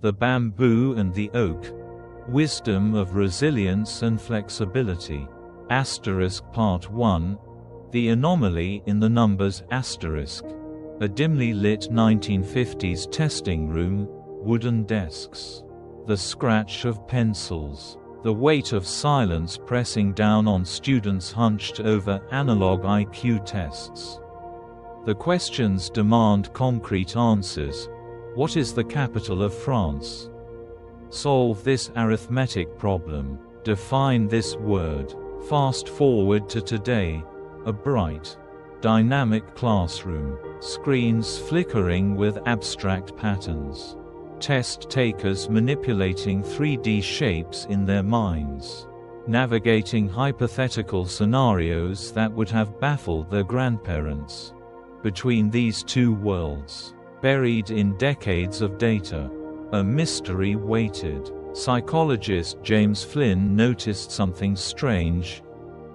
The bamboo and the oak. Wisdom of resilience and flexibility. Part 1. The anomaly in the numbers. A dimly lit 1950s testing room, wooden desks. The scratch of pencils. The weight of silence pressing down on students hunched over analog IQ tests. The questions demand concrete answers. What is the capital of France? Solve this arithmetic problem. Define this word. Fast forward to today. A bright, dynamic classroom. Screens flickering with abstract patterns. Test takers manipulating 3D shapes in their minds. Navigating hypothetical scenarios that would have baffled their grandparents. Between these two worlds, buried in decades of data, a mystery waited. Psychologist James Flynn noticed something strange.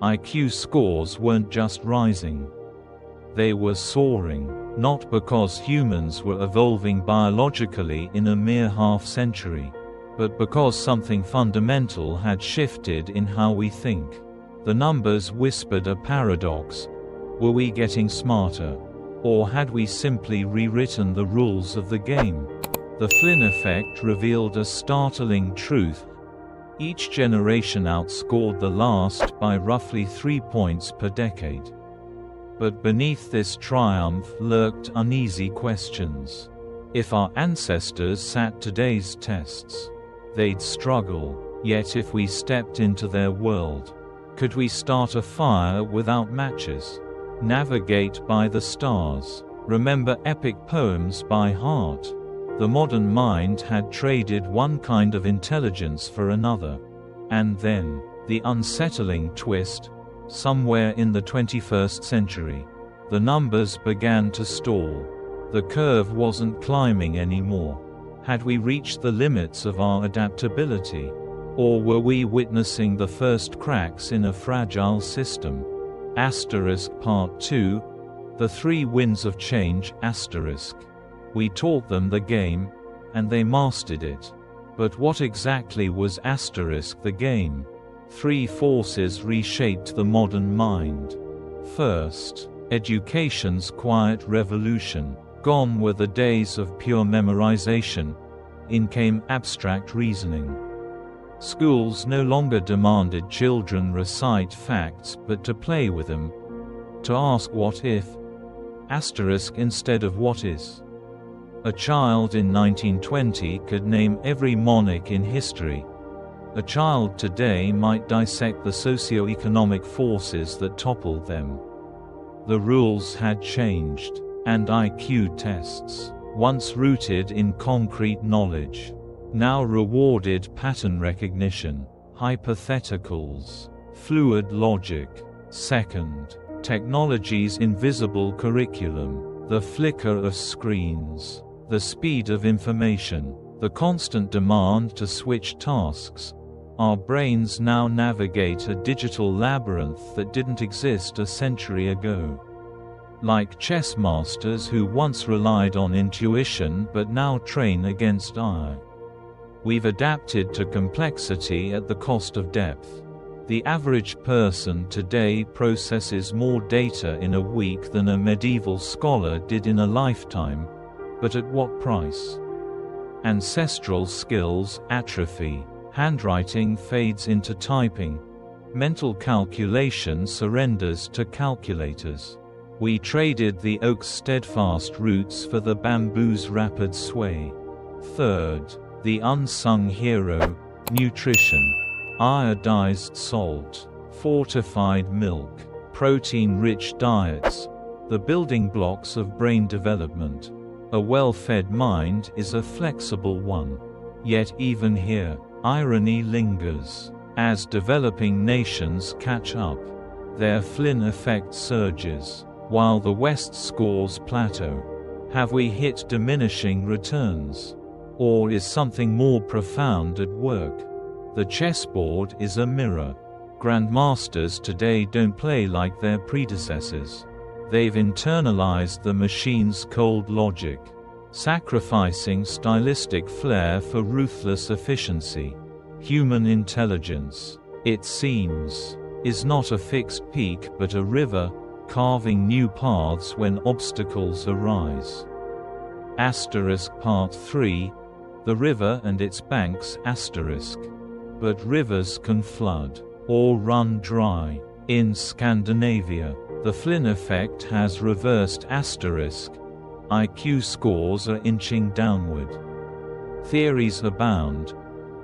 IQ scores weren't just rising. They were soaring, not because humans were evolving biologically in a mere half-century, but because something fundamental had shifted in how we think. The numbers whispered a paradox. Were we getting smarter? Or had we simply rewritten the rules of the game? The Flynn Effect revealed a startling truth. Each generation outscored the last by roughly 3 points per decade. But beneath this triumph lurked uneasy questions. If our ancestors sat today's tests, they'd struggle. Yet if we stepped into their world, could we start a fire without matches? Navigate by the stars. Remember epic poems by heart. The modern mind had traded one kind of intelligence for another. And then, the unsettling twist. Somewhere in the 21st century, the numbers began to stall. The curve wasn't climbing anymore. Had we reached the limits of our adaptability? Or were we witnessing the first cracks in a fragile system? Part 2. The Three Winds of Change. We taught them the game, and they mastered it. But what exactly was the game? Three forces reshaped the modern mind. First, education's quiet revolution. Gone were the days of pure memorization. In came abstract reasoning. Schools no longer demanded children recite facts but to play with them. To ask what if instead of what is. A child in 1920 could name every monarch in history. A child today might dissect the socio-economic forces that toppled them. The rules had changed, and IQ tests, once rooted in concrete knowledge, now rewarded pattern recognition, hypotheticals, fluid logic. Second, technology's invisible curriculum, the flicker of screens, the speed of information, the constant demand to switch tasks. Our brains now navigate a digital labyrinth that didn't exist a century ago. Like chess masters who once relied on intuition but now train against eye. We've adapted to complexity at the cost of depth. The average person today processes more data in a week than a medieval scholar did in a lifetime, but at what price? Ancestral skills atrophy. Handwriting fades into typing. Mental calculation surrenders to calculators. We traded the oak's steadfast roots for the bamboo's rapid sway. Third, the unsung hero, nutrition. Iodized salt, fortified milk, protein-rich diets, the building blocks of brain development. A well-fed mind is a flexible one. Yet even here, irony lingers. As developing nations catch up, their Flynn Effect surges, while the West scores plateau. Have we hit diminishing returns? Or is something more profound at work? The chessboard is a mirror. Grandmasters today don't play like their predecessors. They've internalized the machine's cold logic. sacrificing stylistic flair for ruthless efficiency. Human intelligence, it seems, is not a fixed peak but a river, carving new paths when obstacles arise. Part 3, The River and Its Banks. But rivers can flood, or run dry. In Scandinavia, the Flynn effect has reversed IQ scores are inching downward. Theories abound.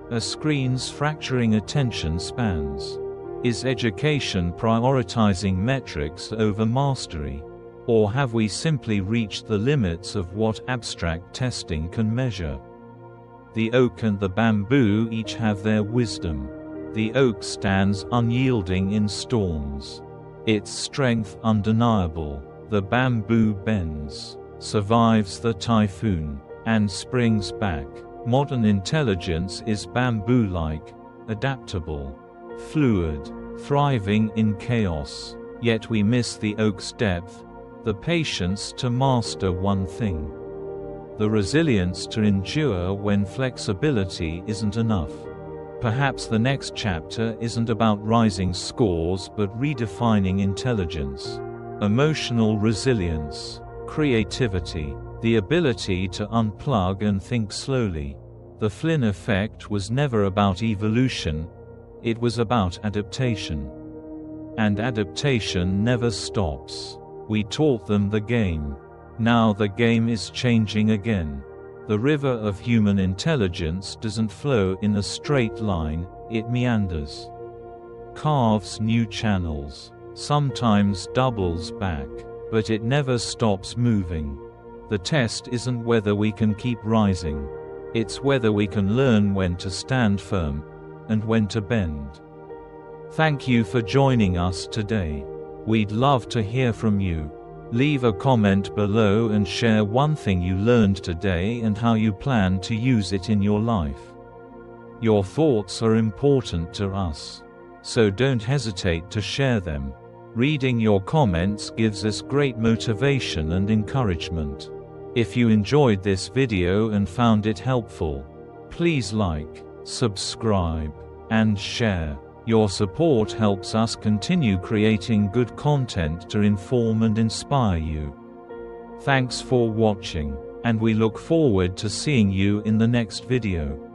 Are screens fracturing attention spans? Is education prioritizing metrics over mastery? Or have we simply reached the limits of what abstract testing can measure? The oak and the bamboo each have their wisdom. The oak stands unyielding in storms. Its strength undeniable. The bamboo bends, survives the typhoon, and springs back. Modern intelligence is bamboo-like, adaptable, fluid, thriving in chaos. Yet we miss the oak's depth, the patience to master one thing, the resilience to endure when flexibility isn't enough. Perhaps the next chapter isn't about rising scores but redefining intelligence. Emotional resilience, creativity, the ability to unplug and think slowly. The Flynn effect was never about evolution, it was about adaptation. And adaptation never stops. We taught them the game. Now the game is changing again. The river of human intelligence doesn't flow in a straight line, it meanders. Carves new channels. Sometimes doubles back. But it never stops moving. The test isn't whether we can keep rising. It's whether we can learn when to stand firm, and when to bend. Thank you for joining us today. We'd love to hear from you. Leave a comment below and share one thing you learned today and how you plan to use it in your life. Your thoughts are important to us, so don't hesitate to share them. Reading your comments gives us great motivation and encouragement. If you enjoyed this video and found it helpful, please like, subscribe, and share. Your support helps us continue creating good content to inform and inspire you. Thanks for watching, and we look forward to seeing you in the next video.